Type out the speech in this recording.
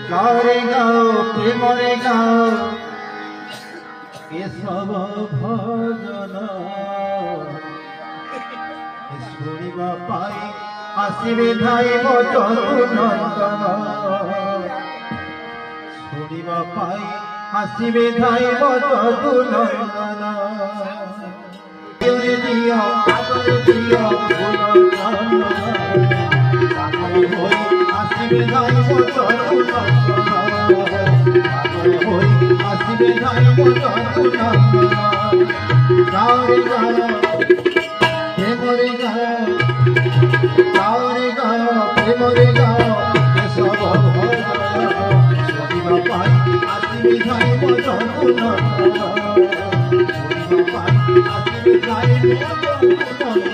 গাওরে গাও প্রেমরে গাও এসব ভজন শুনিবা পাই আসিবে ধাই মধুনন্দন শুনিবা পাই আসিবে ধাই মধুনন্দন দিও আদর দিও আসিবে ধাই মধুনন্দন আসিবে ধাই মধুনন্দন গাওরে গাও প্রেমরে গাও গাওরে গাও প্রেমরে গাও এসব শুনিবা পাই আসিবে ধাই মধুনন্দন শুনিবা পাই আসিবে ধাই মধুনন্দন